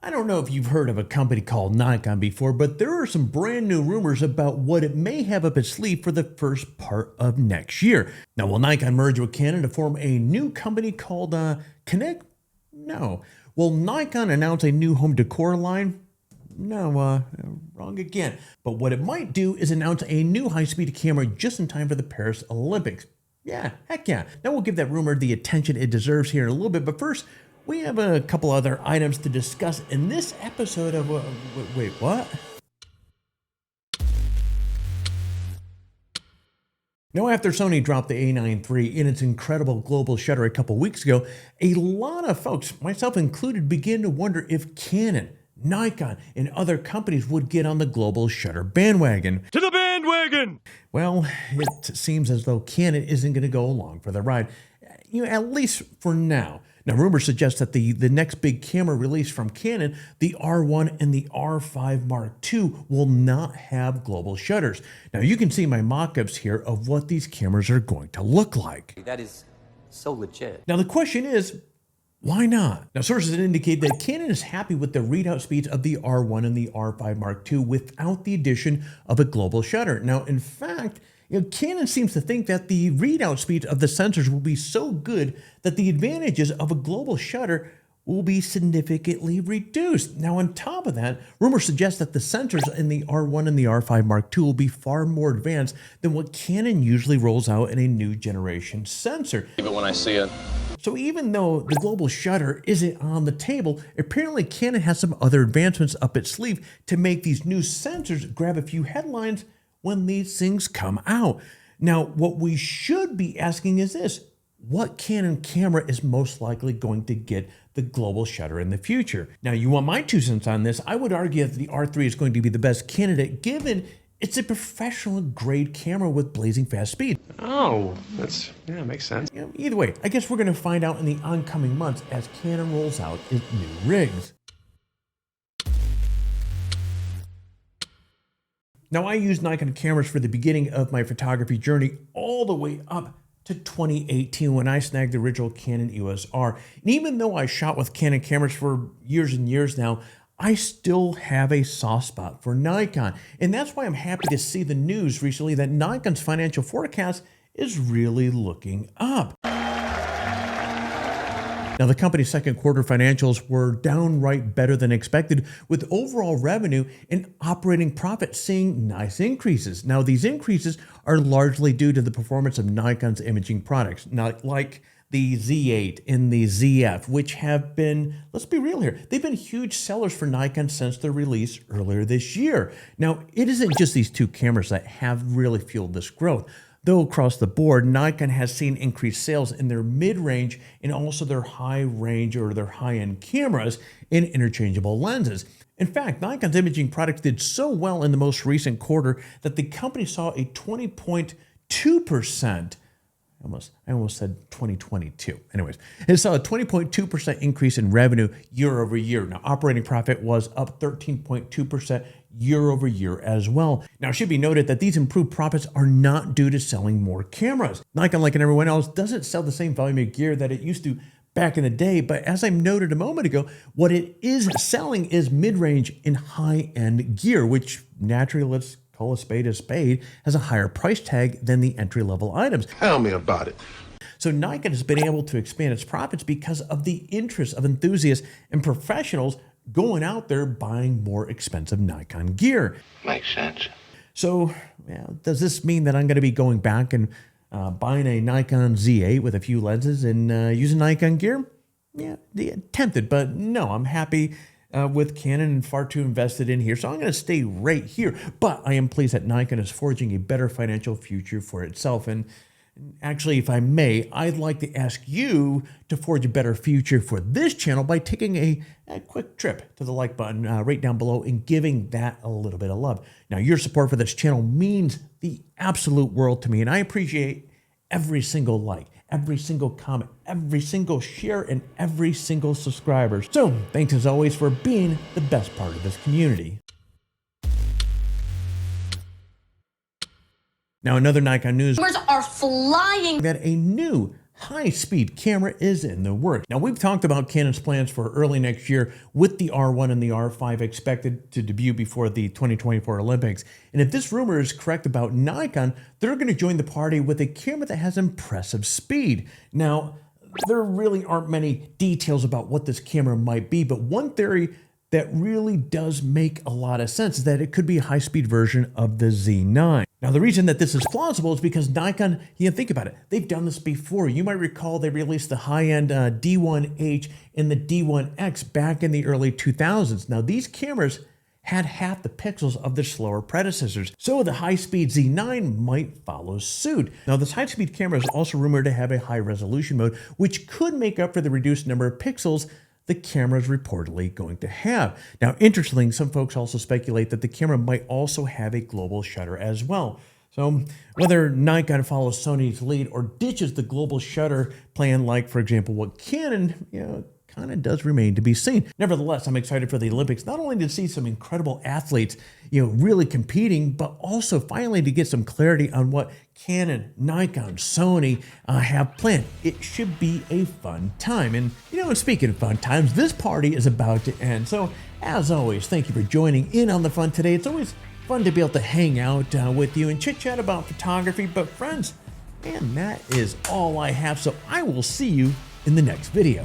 I don't know if you've heard of a company called Nikon before, but there are some brand new rumors about what it may have up its sleeve for the first part of next year. Now, will Nikon merge with Canon to form a new company called Connect? No. Will Nikon announce a new home decor line? No, wrong again. But what it might do is announce a new high-speed camera just in time for the Paris Olympics. Yeah, heck yeah. Now we'll give that rumor the attention it deserves here in a little bit, but first, we have a couple other items to discuss in this episode of... wait, what? Now, after Sony dropped the A9 III in its incredible global shutter a couple weeks ago, a lot of folks, myself included, began to wonder if Canon, Nikon, and other companies would get on the global shutter bandwagon. To the bandwagon! Well, it seems as though Canon isn't going to go along for the ride, at least for now. Now, rumors suggest that the next big camera release from Canon, the R1 and the R5 Mark II, will not have global shutters. Now, you can see my mock-ups here of what these cameras are going to look like. That is so legit. Now, the question is, why not? Now, sources indicate that Canon is happy with the readout speeds of the R1 and the R5 Mark II without the addition of a global shutter. Now, in fact, Canon seems to think that the readout speeds of the sensors will be so good that the advantages of a global shutter will be significantly reduced. Now, on top of that, rumors suggest that the sensors in the R1 and the R5 Mark II will be far more advanced than what Canon usually rolls out in a new generation sensor. Even when I see it. So even though the global shutter isn't on the table, apparently Canon has some other advancements up its sleeve to make these new sensors grab a few headlines when these things come out. Now, what we should be asking is this: what Canon camera is most likely going to get the global shutter in the future? Now, you want my 2 cents on this? I would argue that the R3 is going to be the best candidate, given it's a professional grade camera with blazing fast speed. Oh, yeah, makes sense. Either way, I guess we're going to find out in the oncoming months as Canon rolls out its new rigs. Now, I used Nikon cameras for the beginning of my photography journey all the way up to 2018 when I snagged the original Canon EOS R. And even though I shot with Canon cameras for years and years now, I still have a soft spot for Nikon. And that's why I'm happy to see the news recently that Nikon's financial forecast is really looking up. Now, the company's second quarter financials were downright better than expected, with overall revenue and operating profit seeing nice increases. Now, these increases are largely due to the performance of Nikon's imaging products, not like the Z8 and the ZF, which have been, let's be real here, they've been huge sellers for Nikon since their release earlier this year. Now, it isn't just these two cameras that have really fueled this growth. Though across the board, Nikon has seen increased sales in their mid-range and also their high-range or their high-end cameras in interchangeable lenses. In fact, Nikon's imaging products did so well in the most recent quarter that the company saw a 20.2%, I almost said 2022. Anyways, it saw a 20.2% increase in revenue year over year. Now, operating profit was up 13.2% year over year as well. Now, it should be noted that these improved profits are not due to selling more cameras. Nikon, like everyone else, doesn't sell the same volume of gear that it used to back in the day, but as I noted a moment ago, what it is selling is mid-range and high-end gear, which naturally, let's call a spade, has a higher price tag than the entry-level items. Tell me about it. So Nikon has been able to expand its profits because of the interest of enthusiasts and professionals going out there buying more expensive Nikon gear. Makes sense. So does this mean that I'm going to be going back and buying a Nikon Z8 with a few lenses and using Nikon gear? Yeah, tempted, but no, I'm happy with Canon and far too invested in here. So I'm going to stay right here. But I am pleased that Nikon is forging a better financial future for itself. And actually, if I may, I'd like to ask you to forge a better future for this channel by taking a quick trip to the like button right down below and giving that a little bit of love. Now, your support for this channel means the absolute world to me, and I appreciate every single like, every single comment, every single share, and every single subscriber. So thanks as always for being the best part of this community. Now, another Nikon news Numbers are flying. that a new high-speed camera is in the works. Now, we've talked about Canon's plans for early next year with the R1 and the R5 expected to debut before the 2024 Olympics. And if this rumor is correct about Nikon, they're going to join the party with a camera that has impressive speed. Now, there really aren't many details about what this camera might be, but one theory that really does make a lot of sense is that it could be a high-speed version of the Z9. Now, the reason that this is plausible is because Nikon, think about it, they've done this before. You might recall they released the high-end D1H and the D1X back in the early 2000s. Now, these cameras had half the pixels of their slower predecessors, so the high-speed Z9 might follow suit. Now, this high-speed camera is also rumored to have a high-resolution mode, which could make up for the reduced number of pixels the camera is reportedly going to have. Now, interestingly, some folks also speculate that the camera might also have a global shutter as well. So whether Nikon follows Sony's lead or ditches the global shutter plan, like, for example, what Canon, kind of does remain to be seen. Nevertheless, I'm excited for the Olympics, not only to see some incredible athletes, really competing, but also finally to get some clarity on what Canon, Nikon, Sony have planned. It should be a fun time. And, speaking of fun times, this party is about to end. So, as always, thank you for joining in on the fun today. It's always fun to be able to hang out with you and chit-chat about photography. But friends, man, that is all I have. So I will see you in the next video.